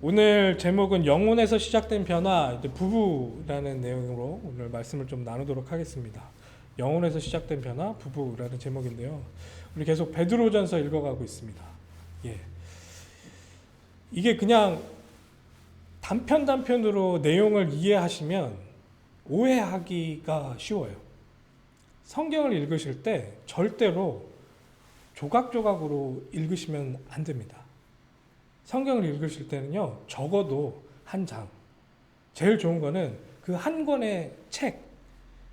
오늘 제목은 영혼에서 시작된 변화, 이제 부부라는 내용으로 오늘 말씀을 좀 나누도록 하겠습니다. 영혼에서 시작된 변화, 부부라는 제목인데요. 우리 계속 베드로전서 읽어가고 있습니다. 예. 이게 그냥 단편으로 내용을 이해하시면 오해하기가 쉬워요. 성경을 읽으실 때 절대로 조각조각으로 읽으시면 안 됩니다. 성경을 읽으실 때는요, 적어도 한 장. 제일 좋은 거는 그 한 권의 책,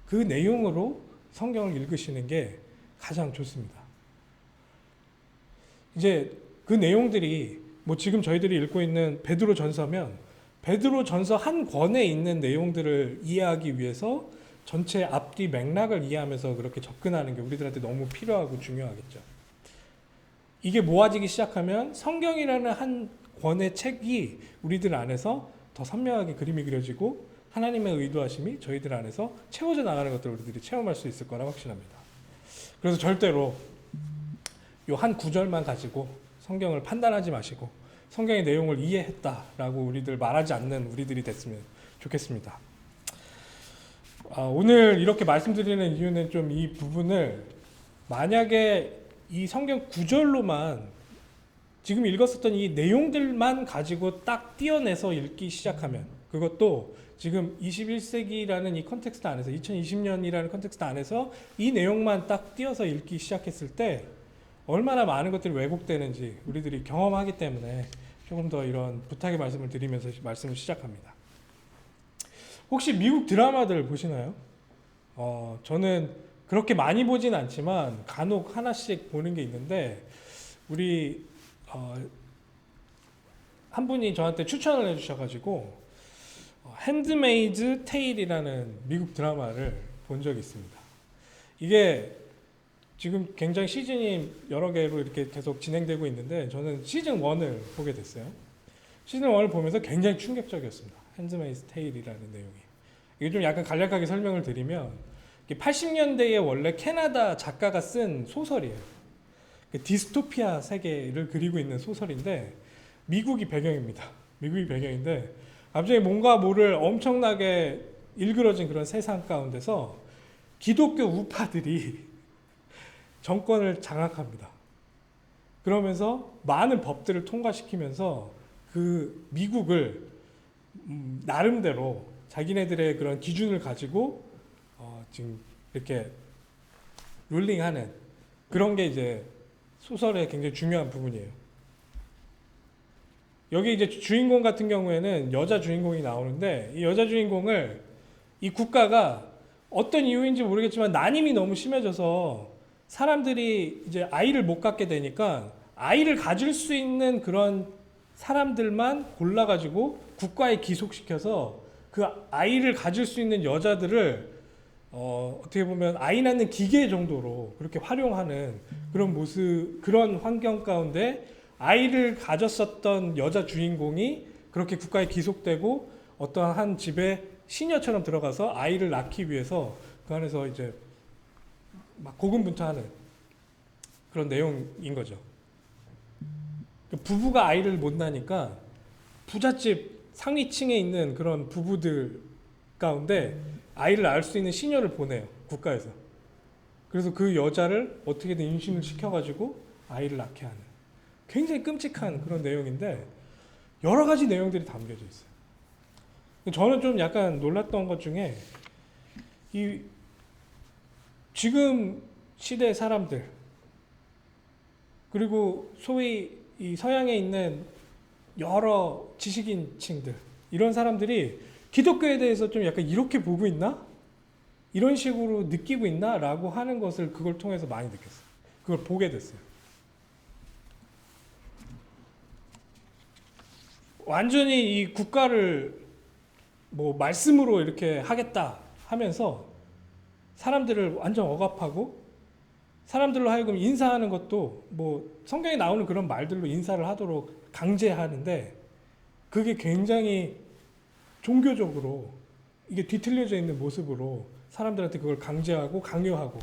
그 내용으로 성경을 읽으시는 게 가장 좋습니다. 이제 그 내용들이 뭐 지금 저희들이 읽고 있는 베드로 전서면 베드로 전서 한 권에 있는 내용들을 이해하기 위해서 전체 앞뒤 맥락을 이해하면서 그렇게 접근하는 게 우리들한테 너무 필요하고 중요하겠죠. 이게 모아지기 시작하면 성경이라는 한 권의 책이 우리들 안에서 더 선명하게 그림이 그려지고 하나님의 의도하심이 저희들 안에서 채워져 나가는 것들을 우리들이 체험할 수 있을 거라 확신합니다. 그래서 절대로 요 한 구절만 가지고 성경을 판단하지 마시고 성경의 내용을 이해했다라고 우리들 말하지 않는 우리들이 됐으면 좋겠습니다. 오늘 이렇게 말씀드리는 이유는 좀 이 부분을 만약에 이 성경 구절로만 지금 읽었었던 이 내용들만 가지고 딱 띄어내서 읽기 시작하면, 그것도 지금 21세기라는 이 컨텍스트 안에서 2020년이라는 컨텍스트 안에서 이 내용만 딱 띄어서 읽기 시작했을 때 얼마나 많은 것들이 왜곡되는지 우리들이 경험하기 때문에 조금 더 이런 부탁의 말씀을 드리면서 말씀을 시작합니다. 혹시 미국 드라마들 보시나요? 저는 그렇게 많이 보진 않지만 간혹 하나씩 보는 게 있는데, 우리 한 분이 저한테 추천을 해주셔가지고 핸드메이드 테일이라는 미국 드라마를 본 적이 있습니다. 이게 지금 굉장히 시즌이 여러 개로 이렇게 계속 진행되고 있는데 저는 시즌 1을 보게 됐어요. 시즌 1을 보면서 굉장히 충격적이었습니다. 핸드메이드 테일이라는 내용이. 이게 좀 약간 간략하게 설명을 드리면 80년대에 원래 캐나다 작가가 쓴 소설이에요. 디스토피아 세계를 그리고 있는 소설인데 미국이 배경입니다. 미국이 배경인데 갑자기 뭔가 모를 엄청나게 일그러진 그런 세상 가운데서 기독교 우파들이 정권을 장악합니다. 그러면서 많은 법들을 통과시키면서 그 미국을 나름대로 자기네들의 그런 기준을 가지고 지금 이렇게 룰링하는 그런 게 이제 소설의 굉장히 중요한 부분이에요. 여기 이제 주인공 같은 경우에는 여자 주인공이 나오는데 이 여자 주인공을 이 국가가 어떤 이유인지 모르겠지만 난임이 너무 심해져서 사람들이 이제 아이를 못 갖게 되니까 아이를 가질 수 있는 그런 사람들만 골라가지고 국가에 기속시켜서 그 아이를 가질 수 있는 여자들을 어떻게 보면 아이 낳는 기계 정도로 그렇게 활용하는 그런 모습, 그런 환경 가운데 아이를 가졌었던 여자 주인공이 그렇게 국가에 기속되고 어떠한 한 집에 시녀처럼 들어가서 아이를 낳기 위해서 그 안에서 이제 막 고군분투하는 그런 내용인 거죠. 부부가 아이를 못 낳으니까 부잣집 상위층에 있는 그런 부부들 가운데 아이를 낳을 수 있는 시녀를 보내요, 국가에서. 그래서 그 여자를 어떻게든 임신을 시켜가지고 아이를 낳게 하는 굉장히 끔찍한 그런 내용인데 여러 가지 내용들이 담겨져 있어요. 저는 좀 약간 놀랐던 것 중에 이 지금 시대 사람들 그리고 소위 이 서양에 있는 여러 지식인층들 이런 사람들이 기독교에 대해서 좀 약간 이렇게 보고 있나? 이런 식으로 느끼고 있나? 라고 하는 것을 그걸 통해서 많이 느꼈어요. 그걸 보게 됐어요. 완전히 이 국가를 뭐 말씀으로 이렇게 하겠다 하면서 사람들을 완전 억압하고 사람들로 하여금 인사하는 것도 뭐 성경에 나오는 그런 말들로 인사를 하도록 강제하는데 그게 굉장히 종교적으로 이게 뒤틀려져 있는 모습으로 사람들한테 그걸 강제하고 강요하고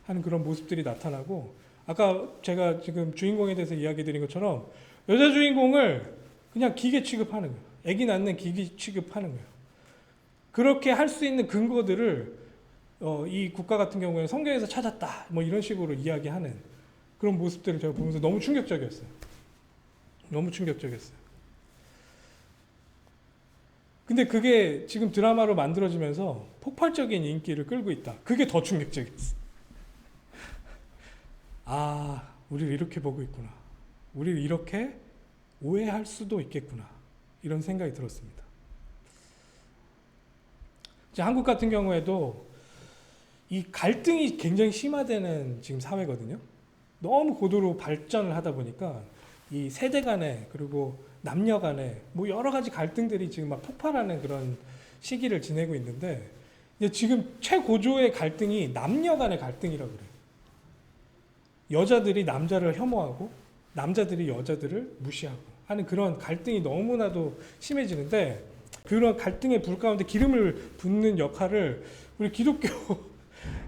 하는 그런 모습들이 나타나고, 아까 제가 지금 주인공에 대해서 이야기 드린 것처럼 여자 주인공을 그냥 기계 취급하는 거예요. 아기 낳는 기계 취급하는 거예요. 그렇게 할 수 있는 근거들을 이 국가 같은 경우에는 성경에서 찾았다. 뭐 이런 식으로 이야기하는 그런 모습들을 제가 보면서 너무 충격적이었어요. 너무 충격적이었어요. 근데 그게 지금 드라마로 만들어지면서 폭발적인 인기를 끌고 있다. 그게 더 충격적이었어요. 아, 우리를 이렇게 보고 있구나. 우리를 이렇게 오해할 수도 있겠구나. 이런 생각이 들었습니다. 이제 한국 같은 경우에도 이 갈등이 굉장히 심화되는 지금 사회거든요. 너무 고도로 발전을 하다 보니까 이 세대 간에 그리고 남녀 간에 뭐 여러 가지 갈등들이 지금 막 폭발하는 그런 시기를 지내고 있는데 이제 지금 최고조의 갈등이 남녀 간의 갈등이라고 그래요. 여자들이 남자를 혐오하고 남자들이 여자들을 무시하고 하는 그런 갈등이 너무나도 심해지는데 그런 갈등의 불 가운데 기름을 붓는 역할을 우리 기독교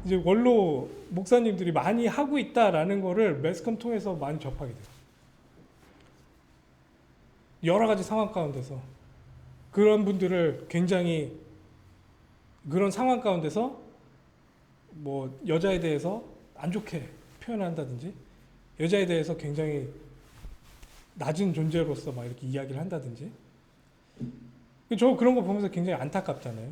이제 원로 목사님들이 많이 하고 있다라는 거를 매스컴 통해서 많이 접하게 돼요. 여러 가지 상황 가운데서 그런 분들을 굉장히 그런 상황 가운데서 뭐 여자에 대해서 안 좋게 표현한다든지 여자에 대해서 굉장히 낮은 존재로서 막 이렇게 이야기를 한다든지 저 그런 거 보면서 굉장히 안타깝잖아요.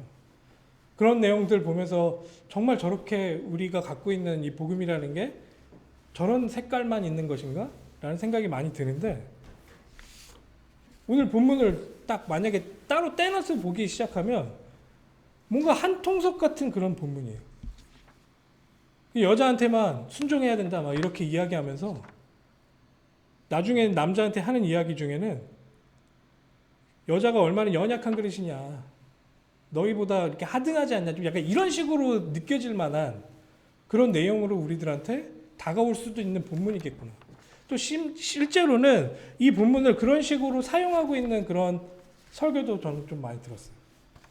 그런 내용들 보면서 정말 저렇게 우리가 갖고 있는 이 복음이라는 게 저런 색깔만 있는 것인가? 라는 생각이 많이 드는데 오늘 본문을 딱 만약에 따로 떼놔서 보기 시작하면 뭔가 한 통속 같은 그런 본문이에요. 여자한테만 순종해야 된다 막 이렇게 이야기하면서 나중에 남자한테 하는 이야기 중에는 여자가 얼마나 연약한 그릇이냐 너희보다 이렇게 하등하지 않냐 좀 약간 이런 식으로 느껴질 만한 그런 내용으로 우리들한테 다가올 수도 있는 본문이겠구나. 또 실제로는 이 본문을 그런 식으로 사용하고 있는 그런 설교도 저는 좀 많이 들었어요.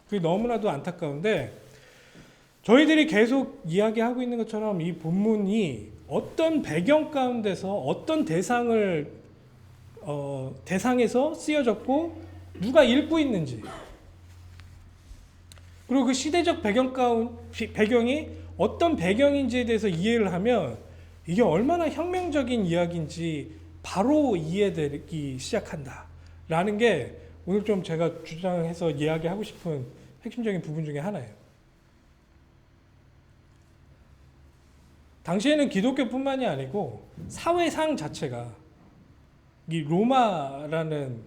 그게 너무나도 안타까운데 저희들이 계속 이야기하고 있는 것처럼 이 본문이 어떤 배경 가운데서 어떤 대상에서 쓰여졌고 누가 읽고 있는지 그리고 그 시대적 배경이 어떤 배경인지에 대해서 이해를 하면 이게 얼마나 혁명적인 이야기인지 바로 이해되기 시작한다라는 게 오늘 좀 제가 주장해서 이야기하고 싶은 핵심적인 부분 중에 하나예요. 당시에는 기독교뿐만이 아니고 사회상 자체가 이 로마라는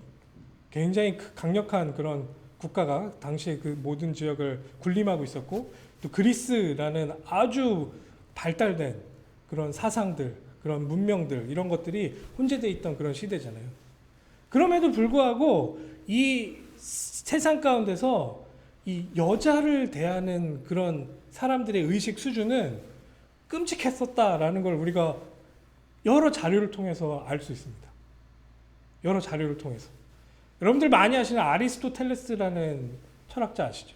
굉장히 강력한 그런 국가가 당시에 그 모든 지역을 군림하고 있었고 또 그리스라는 아주 발달된 그런 사상들, 그런 문명들 이런 것들이 혼재되어 있던 그런 시대잖아요. 그럼에도 불구하고 이 세상 가운데서 이 여자를 대하는 그런 사람들의 의식 수준은 끔찍했었다라는 걸 우리가 여러 자료를 통해서 알 수 있습니다. 여러 자료를 통해서. 여러분들 많이 아시는 아리스토텔레스라는 철학자 아시죠?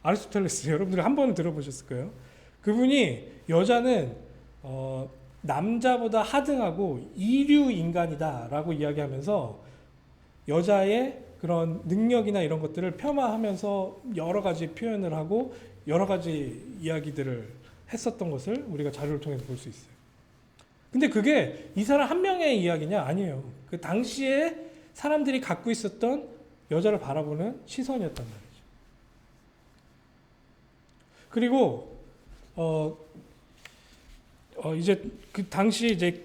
아리스토텔레스 여러분들 한 번은 들어보셨을 거예요. 그분이 여자는 남자보다 하등하고 이류 인간이다라고 이야기하면서 여자의 그런 능력이나 이런 것들을 폄하하면서 여러 가지 표현을 하고 여러 가지 이야기들을 했었던 것을 우리가 자료를 통해서 볼 수 있어요. 근데 그게 이 사람 한 명의 이야기냐? 아니에요. 그 당시에 사람들이 갖고 있었던 여자를 바라보는 시선이었단 말이죠. 그리고 이제 그 당시 이제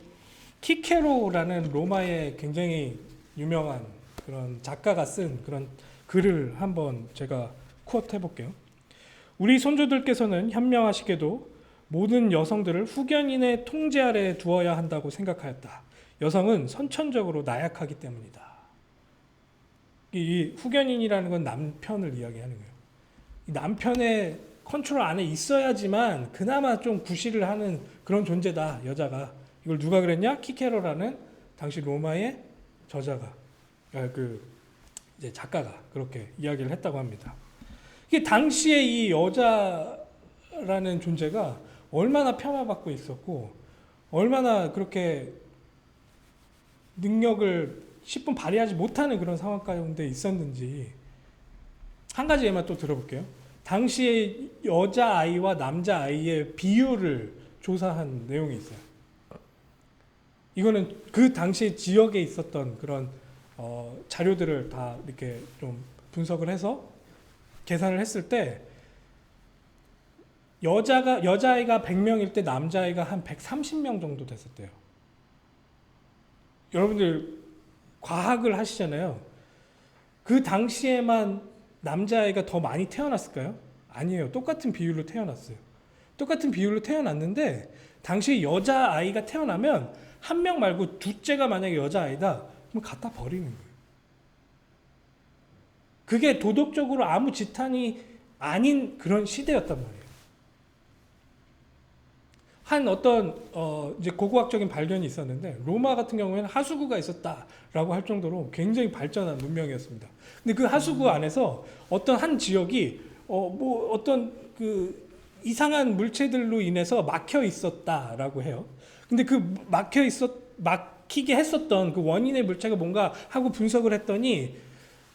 키케로라는 로마의 굉장히 유명한 그런 작가가 쓴 그런 글을 한번 제가 쿼트 해볼게요. 우리 선조들께서는 현명하시게도 모든 여성들을 후견인의 통제 아래 두어야 한다고 생각하였다. 여성은 선천적으로 나약하기 때문이다. 이 후견인이라는 건 남편을 이야기하는 거예요. 이 남편의 컨트롤 안에 있어야지만 그나마 좀 구실을 하는 그런 존재다, 여자가. 이걸 누가 그랬냐? 키케로라는 당시 로마의 저자가, 이제 작가가 그렇게 이야기를 했다고 합니다. 이게 당시에 이 여자라는 존재가 얼마나 폄하받고 있었고, 얼마나 그렇게 능력을 10분 발휘하지 못하는 그런 상황 가운데 있었는지 한 가지 예만 또 들어볼게요. 당시에 여자아이와 남자아이의 비율을 조사한 내용이 있어요. 이거는 그 당시 지역에 있었던 그런 자료들을 다 이렇게 좀 분석을 해서 계산을 했을 때 여자아이가 100명일 때 남자아이가 한 130명 정도 됐었대요. 여러분들 과학을 하시잖아요. 그 당시에만 남자아이가 더 많이 태어났을까요? 아니에요. 똑같은 비율로 태어났어요. 똑같은 비율로 태어났는데 당시 여자아이가 태어나면 한 명 말고 둘째가 만약에 여자아이다 그럼 갖다 버리는 거예요. 그게 도덕적으로 아무 지탄이 아닌 그런 시대였단 말이에요. 한 어떤 이제 고고학적인 발견이 있었는데 로마 같은 경우에는 하수구가 있었다라고 할 정도로 굉장히 발전한 문명이었습니다. 근데 그 하수구 안에서 어떤 한 지역이 뭐 어떤 그 이상한 물체들로 인해서 막혀 있었다라고 해요. 근데 그 막히게 했었던 그 원인의 물체가 뭔가 하고 분석을 했더니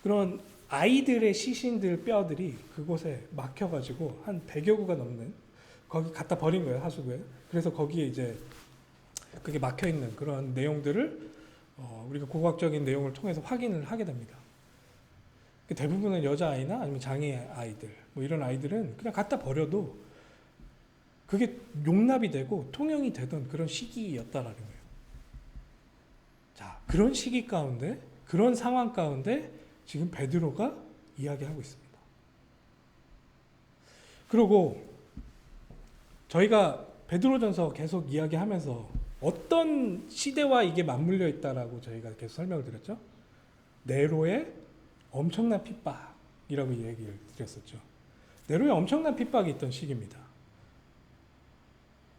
그런 아이들의 시신들 뼈들이 그곳에 막혀가지고 한 100여 구가 넘는 거기 갖다 버린 거예요, 하수구에. 그래서 거기에 이제 그게 막혀 있는 그런 내용들을 우리가 고고학적인 내용을 통해서 확인을 하게 됩니다. 대부분은 여자아이나 아니면 장애 아이들 뭐 이런 아이들은 그냥 갖다 버려도 그게 용납이 되고 통용이 되던 그런 시기였다라는 거예요. 자, 그런 시기 가운데, 그런 상황 가운데 지금 베드로가 이야기하고 있습니다. 그리고 저희가 베드로전서 계속 이야기하면서 어떤 시대와 이게 맞물려 있다라고 저희가 계속 설명을 드렸죠. 네로의 엄청난 핍박이라고 얘기를 드렸었죠. 네로의 엄청난 핍박이 있던 시기입니다.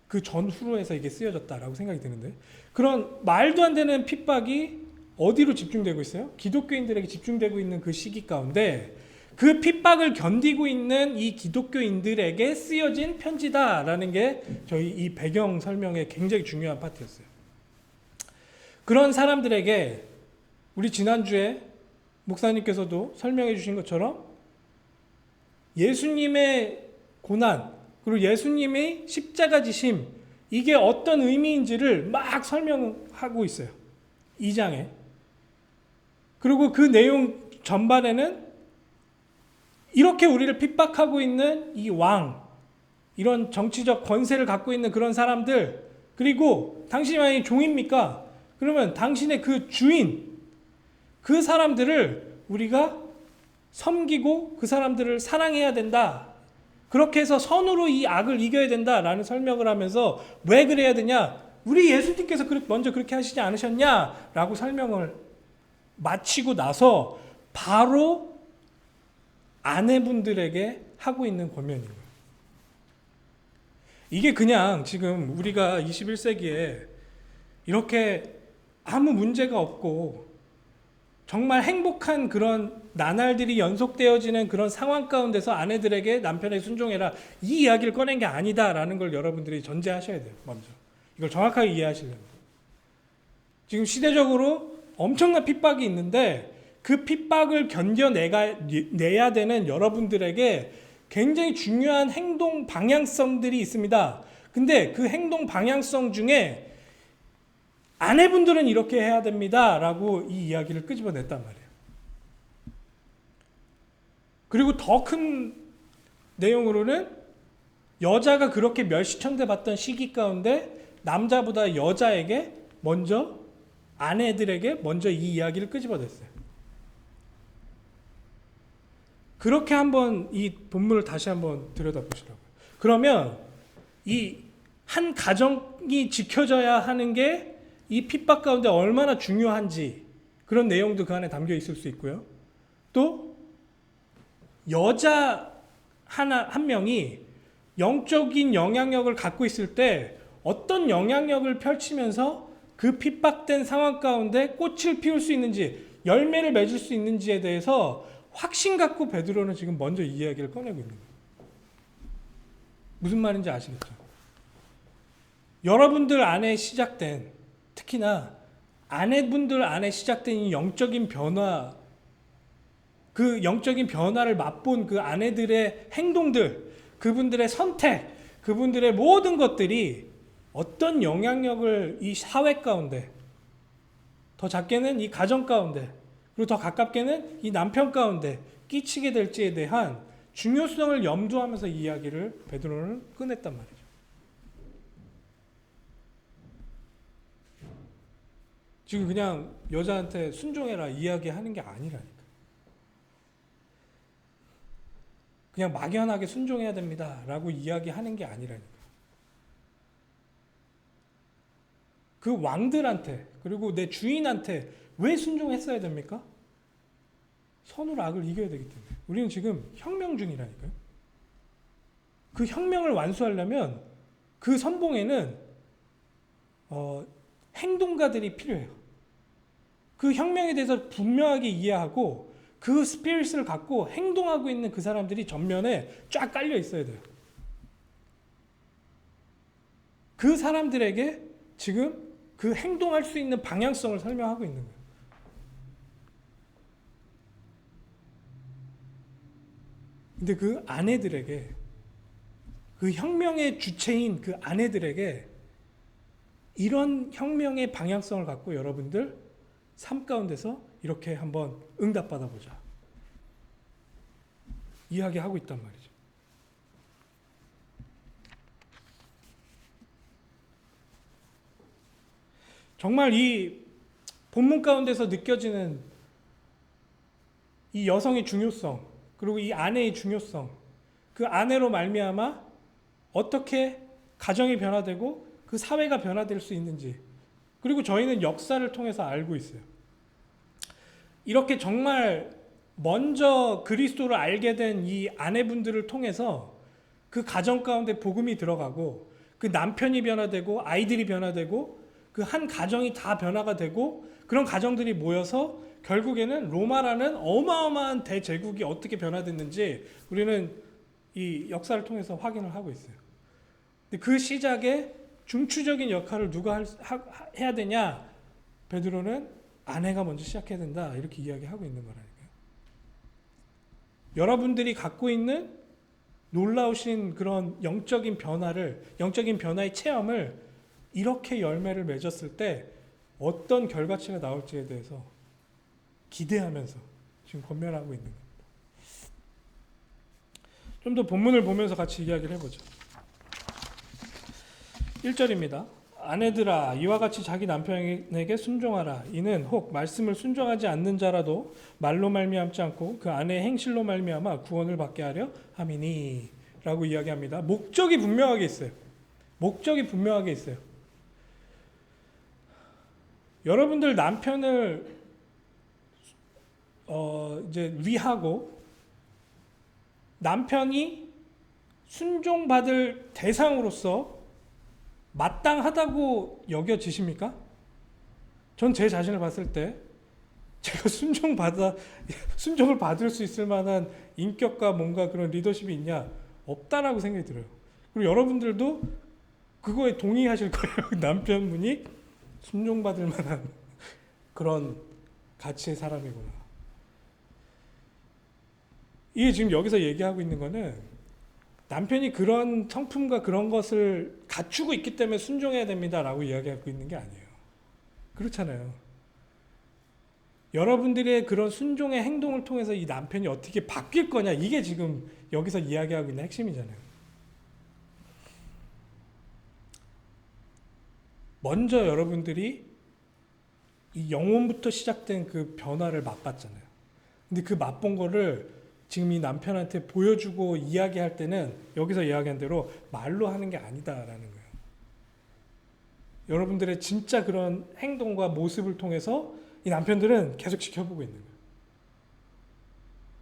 그 전후로 해서 이게 쓰여졌다라고 생각이 드는데 그런 말도 안 되는 핍박이 어디로 집중되고 있어요? 기독교인들에게 집중되고 있는 그 시기 가운데 그 핍박을 견디고 있는 이 기독교인들에게 쓰여진 편지다라는 게 저희 이 배경 설명의 굉장히 중요한 파트였어요. 그런 사람들에게 우리 지난주에 목사님께서도 설명해 주신 것처럼 예수님의 고난 그리고 예수님의 십자가 지심 이게 어떤 의미인지를 막 설명하고 있어요. 2장에. 그리고 그 내용 전반에는 이렇게 우리를 핍박하고 있는 이 왕, 이런 정치적 권세를 갖고 있는 그런 사람들, 그리고 당신이 만약에 종입니까? 그러면 당신의 그 주인, 그 사람들을 우리가 섬기고 그 사람들을 사랑해야 된다. 그렇게 해서 선으로 이 악을 이겨야 된다라는 설명을 하면서 왜 그래야 되냐? 우리 예수님께서 먼저 그렇게 하시지 않으셨냐? 라고 설명을 마치고 나서 바로 아내분들에게 하고 있는 권면인 거예요. 이게 그냥 지금 우리가 21세기에 이렇게 아무 문제가 없고 정말 행복한 그런 나날들이 연속되어지는 그런 상황 가운데서 아내들에게 남편에게 순종해라 이 이야기를 꺼낸 게 아니다라는 걸 여러분들이 전제하셔야 돼요. 먼저 이걸 정확하게 이해하시려면 지금 시대적으로 엄청난 핍박이 있는데 그 핍박을 견뎌내야 되는 여러분들에게 굉장히 중요한 행동 방향성들이 있습니다. 근데 그 행동 방향성 중에 아내분들은 이렇게 해야 됩니다 라고 이 이야기를 끄집어냈단 말이에요. 그리고 더 큰 내용으로는 여자가 그렇게 멸시천대 받던 시기 가운데 남자보다 여자에게 먼저 아내들에게 먼저 이 이야기를 끄집어냈어요. 그렇게 한번 이 본문을 다시 한번 들여다보시라고요. 그러면 이 한 가정이 지켜져야 하는 게 이 핍박 가운데 얼마나 중요한지 그런 내용도 그 안에 담겨 있을 수 있고요. 또 여자 한 명이 영적인 영향력을 갖고 있을 때 어떤 영향력을 펼치면서 그 핍박된 상황 가운데 꽃을 피울 수 있는지 열매를 맺을 수 있는지에 대해서 확신 갖고 베드로는 지금 먼저 이 이야기를 꺼내고 있는 거예요. 무슨 말인지 아시겠죠? 여러분들 안에 시작된 특히나 아내분들 안에 시작된 이 영적인 변화, 그 영적인 변화를 맛본 그 아내들의 행동들, 그분들의 선택, 그분들의 모든 것들이 어떤 영향력을 이 사회 가운데, 더 작게는 이 가정 가운데, 그리고 더 가깝게는 이 남편 가운데 끼치게 될지에 대한 중요성을 염두하면서 이 이야기를 베드로는 꺼냈단 말이죠. 지금 그냥 여자한테 순종해라 이야기하는 게 아니라니까. 그냥 막연하게 순종해야 됩니다 라고 이야기하는 게 아니라니까. 그 왕들한테, 그리고 내 주인한테 왜 순종했어야 됩니까? 선으로 악을 이겨야 되기 때문에. 우리는 지금 혁명 중이라니까요. 그 혁명을 완수하려면 그 선봉에는 행동가들이 필요해요. 그 혁명에 대해서 분명하게 이해하고 그 스피릿을 갖고 행동하고 있는 그 사람들이 전면에 쫙 깔려 있어야 돼요. 그 사람들에게 지금 그 행동할 수 있는 방향성을 설명하고 있는 거예요. 근데 그 아내들에게, 그 혁명의 주체인 그 아내들에게 이런 혁명의 방향성을 갖고 여러분들 삶 가운데서 이렇게 한번 응답받아 보자 이야기하고 있단 말이죠. 정말 이 본문 가운데서 느껴지는 이 여성의 중요성, 그리고 이 아내의 중요성, 그 아내로 말미암아 어떻게 가정이 변화되고 그 사회가 변화될 수 있는지, 그리고 저희는 역사를 통해서 알고 있어요. 이렇게 정말 먼저 그리스도를 알게 된 이 아내분들을 통해서 그 가정 가운데 복음이 들어가고 그 남편이 변화되고 아이들이 변화되고 그 한 가정이 다 변화가 되고 그런 가정들이 모여서 결국에는 로마라는 어마어마한 대제국이 어떻게 변화됐는지 우리는 이 역사를 통해서 확인을 하고 있어요. 근데 그 시작에 중추적인 역할을 누가 해야 되냐? 베드로는 아내가 먼저 시작해야 된다 이렇게 이야기하고 있는 거라니까요. 여러분들이 갖고 있는 놀라우신 그런 영적인 변화를, 영적인 변화의 체험을 이렇게 열매를 맺었을 때 어떤 결과치가 나올지에 대해서 기대하면서 지금 권면하고 있는 겁니다. 좀 더 본문을 보면서 같이 이야기를 해보죠. 1절입니다. 아내들아 이와 같이 자기 남편에게 순종하라. 이는 혹 말씀을 순종하지 않는 자라도 말로 말미암지 않고 그 아내의 행실로 말미암아 구원을 받게 하려 함이니 라고 이야기합니다. 목적이 분명하게 있어요. 목적이 분명하게 있어요. 여러분들 남편을 이제 위하고 남편이 순종받을 대상으로서 마땅하다고 여겨지십니까? 전 제 자신을 봤을 때 제가 순종을 받을 수 있을 만한 인격과 뭔가 그런 리더십이 있냐? 없다라고 생각이 들어요. 그리고 여러분들도 그거에 동의하실 거예요. 남편분이 순종받을 만한 그런 가치의 사람이구나. 이게 지금 여기서 얘기하고 있는 거는 남편이 그런 성품과 그런 것을 갖추고 있기 때문에 순종해야 됩니다라고 이야기하고 있는 게 아니에요. 그렇잖아요. 여러분들의 그런 순종의 행동을 통해서 이 남편이 어떻게 바뀔 거냐, 이게 지금 여기서 이야기하고 있는 핵심이잖아요. 먼저 여러분들이 이 영혼부터 시작된 그 변화를 맛봤잖아요. 근데 그 맛본 거를 지금 이 남편한테 보여주고 이야기할 때는 여기서 이야기한 대로 말로 하는 게 아니다라는 거예요. 여러분들의 진짜 그런 행동과 모습을 통해서 이 남편들은 계속 지켜보고 있는 거예요.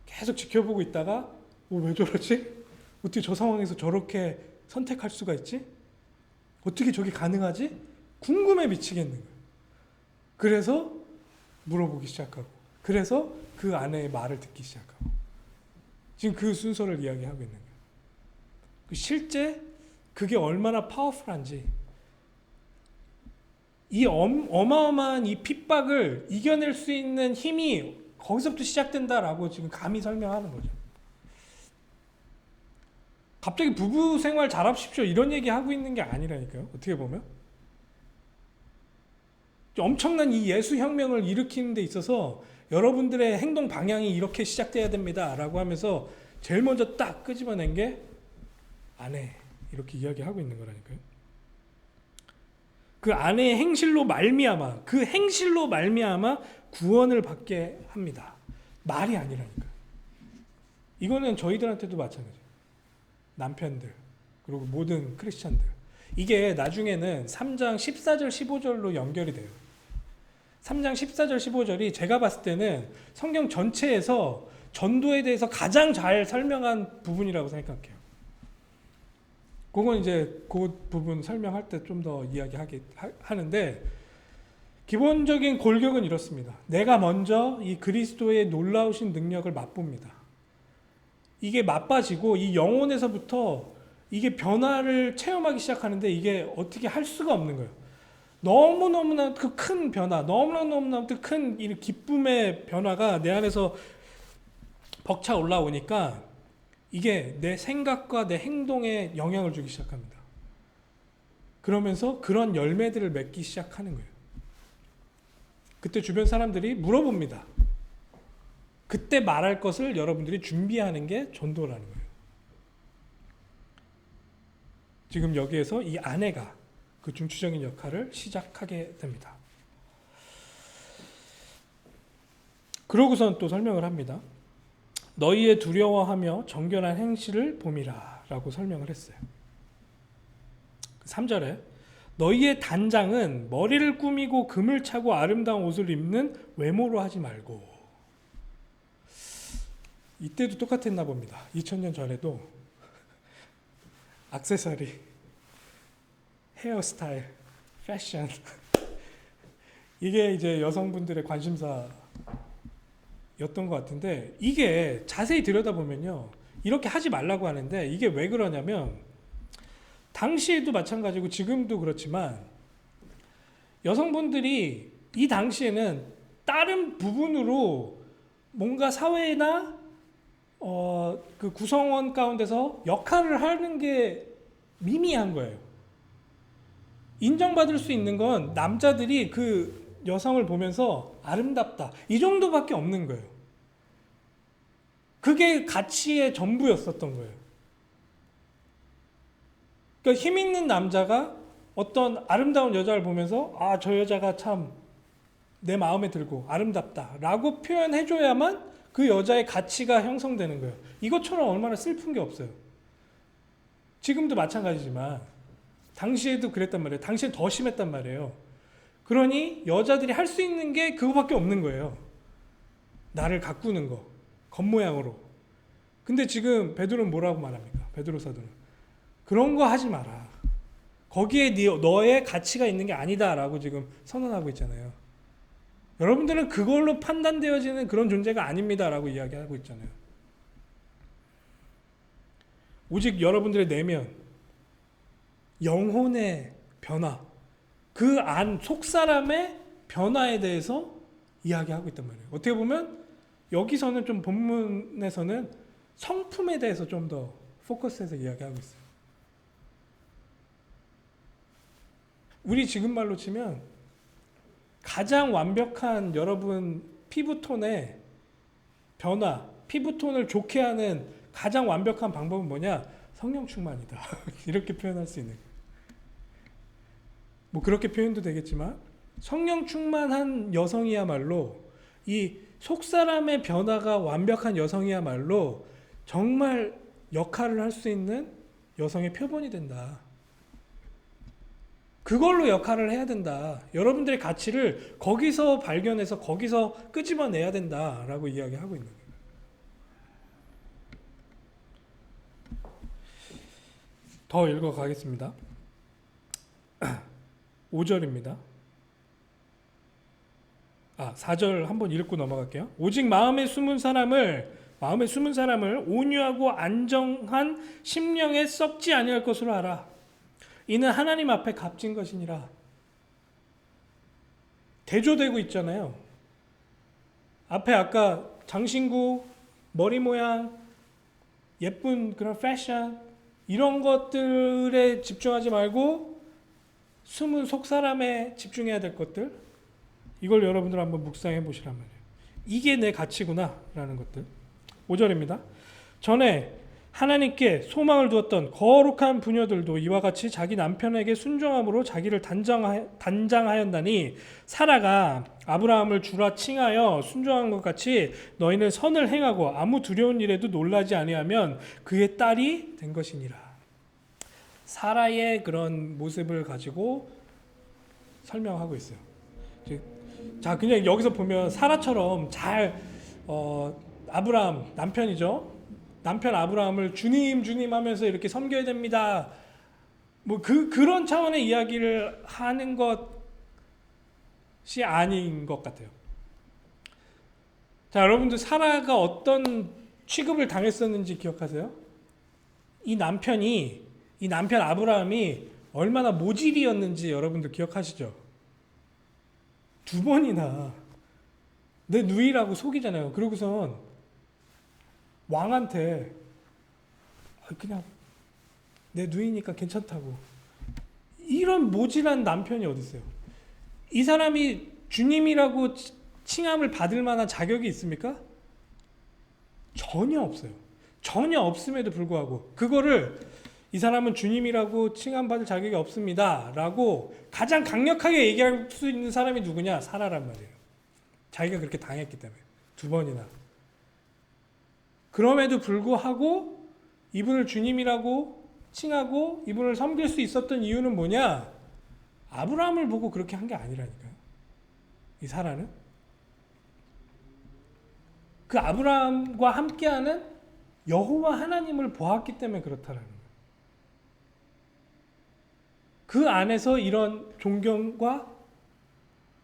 계속 지켜보고 있다가 왜 저러지? 어떻게 저 상황에서 저렇게 선택할 수가 있지? 어떻게 저게 가능하지? 궁금해 미치겠는 거예요. 그래서 물어보기 시작하고, 그래서 그 아내의 말을 듣기 시작하고, 지금 그 순서를 이야기하고 있는 거예요. 실제 그게 얼마나 파워풀한지, 이 어마어마한 이 핍박을 이겨낼 수 있는 힘이 거기서부터 시작된다라고 지금 감히 설명하는 거죠. 갑자기 부부 생활 잘하십시오 이런 얘기 하고 있는 게 아니라니까요. 어떻게 보면 엄청난 이 예수 혁명을 일으키는 데 있어서 여러분들의 행동 방향이 이렇게 시작돼야 됩니다라고 하면서 제일 먼저 딱 끄집어낸 게 아내 이렇게 이야기하고 있는 거라니까요. 그 아내의 행실로 말미암아 그 행실로 말미암아 구원을 받게 합니다. 말이 아니라니까요. 이거는 저희들한테도 마찬가지예요. 남편들 그리고 모든 크리스찬들 이게 나중에는 3장 14절 15절로 연결이 돼요. 3장 14절 15절이 제가 봤을 때는 성경 전체에서 전도에 대해서 가장 잘 설명한 부분이라고 생각해요. 그건 이제 그 부분 설명할 때 좀 더 하는데 기본적인 골격은 이렇습니다. 내가 먼저 이 그리스도의 놀라우신 능력을 맛봅니다. 이게 맛봐지고 이 영혼에서부터 이게 변화를 체험하기 시작하는데 이게 어떻게 할 수가 없는 거예요. 너무너무나 그 큰 변화, 너무너무나 큰 이 기쁨의 변화가 내 안에서 벅차 올라오니까 이게 내 생각과 내 행동에 영향을 주기 시작합니다. 그러면서 그런 열매들을 맺기 시작하는 거예요. 그때 주변 사람들이 물어봅니다. 그때 말할 것을 여러분들이 준비하는 게 전도라는 거예요. 지금 여기에서 이 아내가 그 중추적인 역할을 시작하게 됩니다. 그러고선 또 설명을 합니다. 너희의 두려워하며 정결한 행실을 봄이라 라고 설명을 했어요. 3절에 너희의 단장은 머리를 꾸미고 금을 차고 아름다운 옷을 입는 외모로 하지 말고 이때도 똑같았나 봅니다. 2000년 전에도 액세서리, 헤어스타일, 패션 이게 이제 여성분들의 관심사 였던 것 같은데 이게 자세히 들여다보면요 이렇게 하지 말라고 하는데 이게 왜 그러냐면 당시에도 마찬가지고 지금도 그렇지만 여성분들이 이 당시에는 다른 부분으로 뭔가 사회나 그 구성원 가운데서 역할을 하는 게 미미한 거예요. 인정받을 수 있는 건 남자들이 그 여성을 보면서 아름답다 이 정도밖에 없는 거예요. 그게 가치의 전부였었던 거예요. 그러니까 힘 있는 남자가 어떤 아름다운 여자를 보면서 아, 저 여자가 참 내 마음에 들고 아름답다 라고 표현해줘야만 그 여자의 가치가 형성되는 거예요. 이것처럼 얼마나 슬픈 게 없어요. 지금도 마찬가지지만 당시에도 그랬단 말이에요. 당시엔 더 심했단 말이에요. 그러니 여자들이 할 수 있는 게 그거밖에 없는 거예요. 나를 가꾸는 거, 겉모양으로. 근데 지금 베드로는 뭐라고 말합니까? 베드로 사도는 그런 거 하지 마라. 거기에 너의 가치가 있는 게 아니다라고 지금 선언하고 있잖아요. 여러분들은 그걸로 판단되어지는 그런 존재가 아닙니다라고 이야기하고 있잖아요. 오직 여러분들의 내면, 영혼의 변화, 그 안 속사람의 변화에 대해서 이야기하고 있단 말이에요. 어떻게 보면 여기서는 좀 본문에서는 성품에 대해서 좀 더 포커스해서 이야기하고 있어요. 우리 지금 말로 치면 가장 완벽한 여러분 피부톤의 변화, 피부톤을 좋게 하는 가장 완벽한 방법은 뭐냐? 성령 충만이다. 이렇게 표현할 수 있는 거예요. 뭐 그렇게 표현도 되겠지만 성령 충만한 여성이야말로 이 속사람의 변화가 완벽한 여성이야말로 정말 역할을 할 수 있는 여성의 표본이 된다. 그걸로 역할을 해야 된다. 여러분들의 가치를 거기서 발견해서 거기서 끄집어내야 된다라고 이야기하고 있는 거예요. 더 읽어가겠습니다. 5절입니다. 4절 한번 읽고 넘어갈게요. 오직 마음에 숨은 사람을 온유하고 안정한 심령에 썩지 아니할 것으로 알아. 이는 하나님 앞에 값진 것이니라. 대조되고 있잖아요. 앞에 아까 장신구, 머리 모양, 예쁜 그런 패션 이런 것들에 집중하지 말고 숨은 속 사람에 집중해야 될 것들, 이걸 여러분들 한번 묵상해 보시란 말이에요. 이게 내 가치구나 라는 것들. 5절입니다. 전에 하나님께 소망을 두었던 거룩한 부녀들도 이와 같이 자기 남편에게 순종함으로 자기를 단장하였나니 사라가 아브라함을 주라 칭하여 순종한 것 같이 너희는 선을 행하고 아무 두려운 일에도 놀라지 아니하면 그의 딸이 된 것이니라. 사라의 그런 모습을 가지고 설명하고 있어요. 자, 그냥 여기서 보면 사라처럼 잘 아브라함 남편이죠. 남편 아브라함을 주님 하면서 이렇게 섬겨야 됩니다. 뭐 그런 차원의 이야기를 하는 것이 아닌 것 같아요. 자, 여러분들 사라가 어떤 취급을 당했었는지 기억하세요? 이 남편 아브라함이 얼마나 모질이었는지 여러분들 기억하시죠? 2번이나 내 누이라고 속이잖아요. 그러고선 왕한테 그냥 내 누이니까 괜찮다고. 이런 모질한 남편이 어디 있어요? 이 사람이 주님이라고 칭함을 받을 만한 자격이 있습니까? 전혀 없어요. 전혀 없음에도 불구하고 그거를 이 사람은 주님이라고 칭함받을 자격이 없습니다 라고 가장 강력하게 얘기할 수 있는 사람이 누구냐? 사라란 말이에요. 자기가 그렇게 당했기 때문에 2번이나. 그럼에도 불구하고 이분을 주님이라고 칭하고 이분을 섬길 수 있었던 이유는 뭐냐? 아브라함을 보고 그렇게 한 게 아니라니까요. 이 사라는 그 아브라함과 함께하는 여호와 하나님을 보았기 때문에 그렇다라는 거예요. 그 안에서 이런 존경과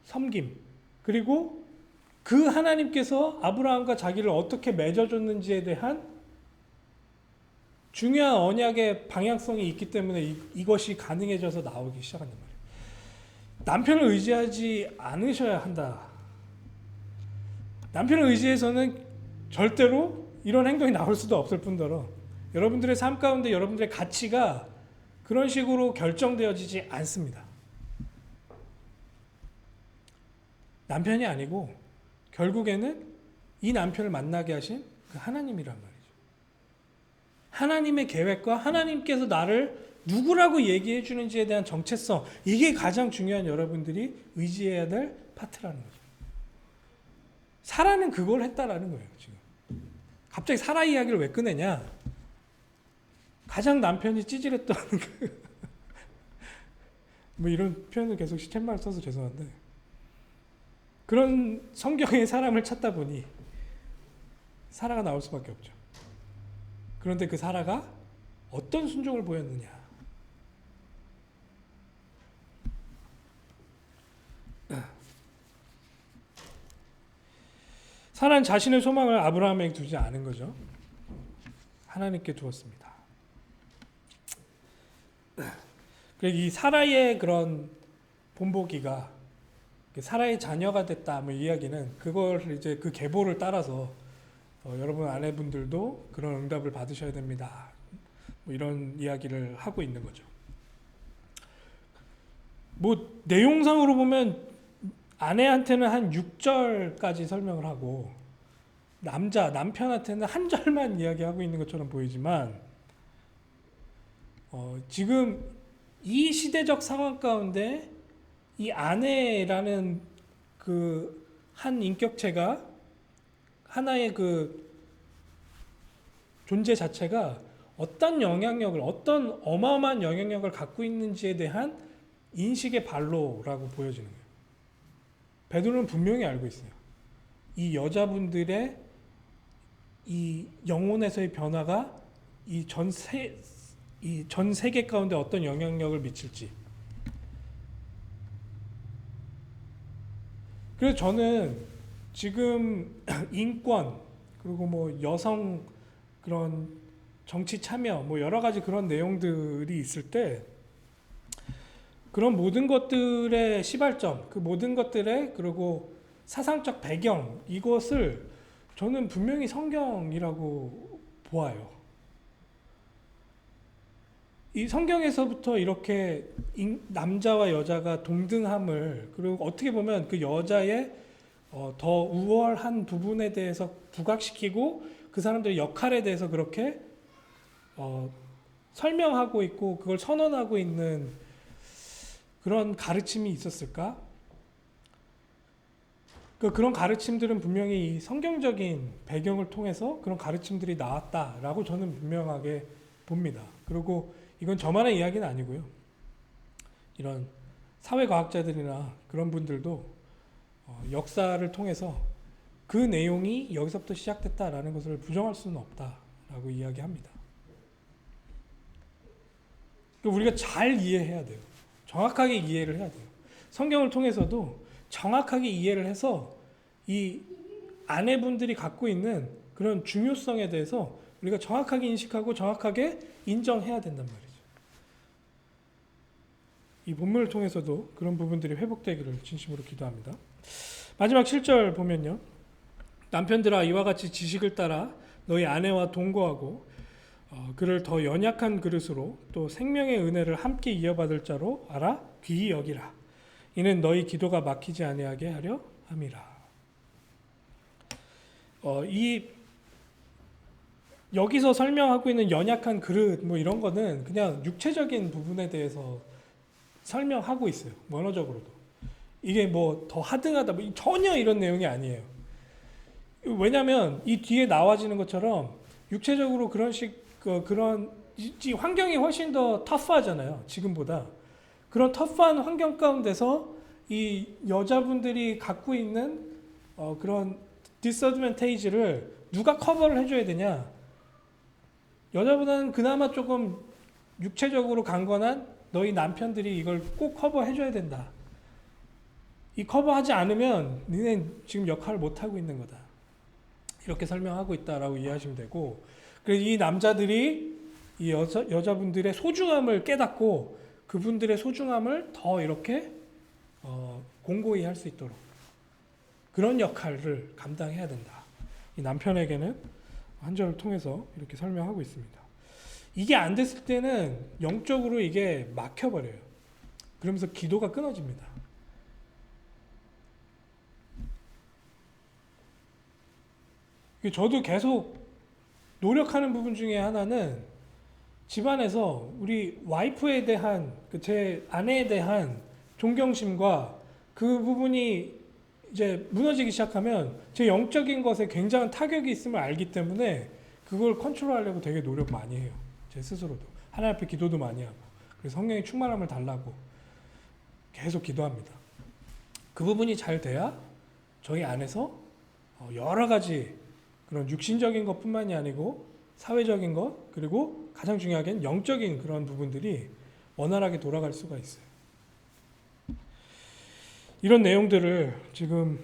섬김, 그리고 그 하나님께서 아브라함과 자기를 어떻게 맺어줬는지에 대한 중요한 언약의 방향성이 있기 때문에 이것이 가능해져서 나오기 시작한단 말이에요. 남편을 의지하지 않으셔야 한다. 남편을 의지해서는 절대로 이런 행동이 나올 수도 없을 뿐더러 여러분들의 삶 가운데 여러분들의 가치가 그런 식으로 결정되어지지 않습니다. 남편이 아니고 결국에는 이 남편을 만나게 하신 그 하나님이란 말이죠. 하나님의 계획과 하나님께서 나를 누구라고 얘기해 주는지에 대한 정체성, 이게 가장 중요한 여러분들이 의지해야 될 파트라는 거죠. 사라는 그걸 했다라는 거예요. 지금 갑자기 사라 이야기를 왜 꺼내냐? 가장 남편이 찌질했던 뭐 이런 표현을 계속 시쳇말 써서 죄송한데, 그런 성경의 사람을 찾다 보니 사라가 나올 수밖에 없죠. 그런데 그 사라가 어떤 순종을 보였느냐? 사라는 자신의 소망을 아브라함에게 두지 않은 거죠. 하나님께 두었습니다. 그리고 이 사라의 그런 본보기가 사라의 자녀가 됐다 뭐 이야기는 그걸 이제 그 계보를 따라서 여러분 아내분들도 그런 응답을 받으셔야 됩니다. 뭐 이런 이야기를 하고 있는 거죠. 뭐 내용상으로 보면 아내한테는 한 6절까지 설명을 하고 남편한테는 한 절만 이야기하고 있는 것처럼 보이지만 지금 이 시대적 상황 가운데 이 아내라는 그 한 인격체가 하나의 그 존재 자체가 어떤 영향력을, 어떤 어마어마한 영향력을 갖고 있는지에 대한 인식의 발로라고 보여지는 거예요. 베드로는 분명히 알고 있어요. 이 여자분들의 이 영혼에서의 변화가 이 전 세계 가운데 어떤 영향력을 미칠지. 그래서 저는 지금 인권 그리고 뭐 여성 그런 정치 참여 뭐 여러 가지 그런 내용들이 있을 때 그런 모든 것들의 시발점, 그 모든 것들의 그리고 사상적 배경 이것을 저는 분명히 성경이라고 보아요. 이 성경에서부터 이렇게 남자와 여자가 동등함을 그리고 어떻게 보면 그 여자의 더 우월한 부분에 대해서 부각시키고 그 사람들의 역할에 대해서 그렇게 설명하고 있고 그걸 선언하고 있는 그런 가르침이 있었을까? 그런 가르침들은 분명히 이 성경적인 배경을 통해서 그런 가르침들이 나왔다라고 저는 분명하게 봅니다. 그리고 이건 저만의 이야기는 아니고요. 이런 사회과학자들이나 그런 분들도 역사를 통해서 그 내용이 여기서부터 시작됐다라는 것을 부정할 수는 없다라고 이야기합니다. 우리가 잘 이해해야 돼요. 정확하게 이해를 해야 돼요. 성경을 통해서도 정확하게 이해를 해서 이 아내분들이 갖고 있는 그런 중요성에 대해서 우리가 정확하게 인식하고 정확하게 인정해야 된단 말이죠. 이 본문을 통해서도 그런 부분들이 회복되기를 진심으로 기도합니다. 마지막 7절 보면요. 남편들아 이와 같이 지식을 따라 너희 아내와 동거하고 그를 더 연약한 그릇으로 또 생명의 은혜를 함께 이어받을 자로 알아 귀히 여기라. 이는 너희 기도가 막히지 아니하게 하려 함이라. 여기서 설명하고 있는 연약한 그릇 뭐 이런 거는 그냥 육체적인 부분에 대해서 설명하고 있어요. 원어적으로도. 이게 뭐 더 하등하다 뭐 전혀 이런 내용이 아니에요. 왜냐하면 이 뒤에 나와지는 것처럼 육체적으로 그런 환경이 훨씬 더 터프하잖아요. 지금보다. 그런 터프한 환경 가운데서 이 여자분들이 갖고 있는 그런 디스어드밴테이지를 누가 커버를 해줘야 되냐? 여자보다는 그나마 조금 육체적으로 강건한 너희 남편들이 이걸 꼭 커버해줘야 된다. 이 커버하지 않으면 너네 지금 역할을 못하고 있는 거다. 이렇게 설명하고 있다라고 이해하시면 되고, 그래서 이 남자들이 이 여자분들의 소중함을 깨닫고 그분들의 소중함을 더 이렇게 공고히 할 수 있도록 그런 역할을 감당해야 된다. 이 남편에게는 한 절을 통해서 이렇게 설명하고 있습니다. 이게 안 됐을 때는 영적으로 이게 막혀버려요. 그러면서 기도가 끊어집니다. 저도 계속 노력하는 부분 중에 하나는 집안에서 우리 와이프에 대한 제 아내에 대한 존경심과 그 부분이 이제 무너지기 시작하면 제 영적인 것에 굉장한 타격이 있음을 알기 때문에 그걸 컨트롤하려고 되게 노력 많이 해요. 제 스스로도. 하나님 앞에 기도도 많이 하고. 그래서 성령의 충만함을 달라고 계속 기도합니다. 그 부분이 잘 돼야 저희 안에서 여러 가지 그런 육신적인 것뿐만이 아니고 사회적인 것 그리고 가장 중요하게는 영적인 그런 부분들이 원활하게 돌아갈 수가 있어요. 이런 내용들을 지금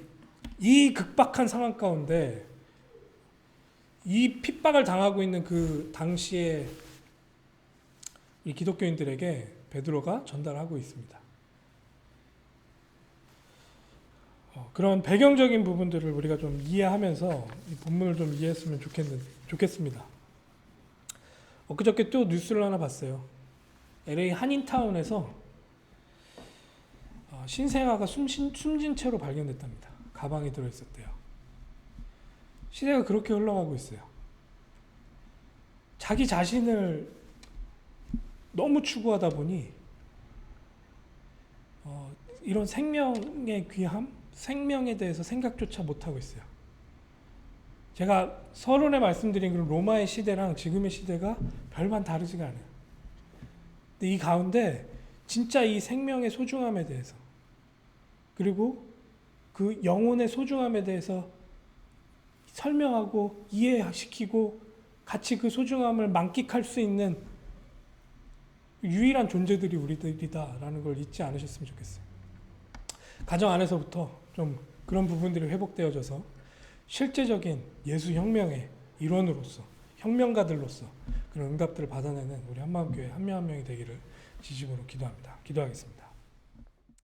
이 극박한 상황 가운데 이 핍박을 당하고 있는 그 당시에 이 기독교인들에게 베드로가 전달하고 있습니다. 그런 배경적인 부분들을 우리가 좀 이해하면서 이 본문을 좀 이해했으면 좋겠습니다. 엊그저께 또 뉴스를 하나 봤어요. LA 한인타운에서 신생아가 숨진 채로 발견됐답니다. 가방에 들어있었대요. 시대가 그렇게 흘러가고 있어요. 자기 자신을 너무 추구하다 보니 이런 생명의 귀함, 생명에 대해서 생각조차 못하고 있어요. 제가 서론에 말씀드린 그 로마의 시대랑 지금의 시대가 별반 다르지가 않아요. 근데 이 가운데 진짜 이 생명의 소중함에 대해서 그리고 그 영혼의 소중함에 대해서 설명하고 이해시키고 같이 그 소중함을 만끽할 수 있는 유일한 존재들이 우리들이다라는 걸 잊지 않으셨으면 좋겠어요. 가정 안에서부터 좀 그런 부분들이 회복되어져서 실제적인 예수 혁명의 일원으로서 혁명가들로서 그런 응답들을 받아내는 우리 한마음교회 한 명 한 명이 되기를 진심으로 기도합니다. 기도하겠습니다.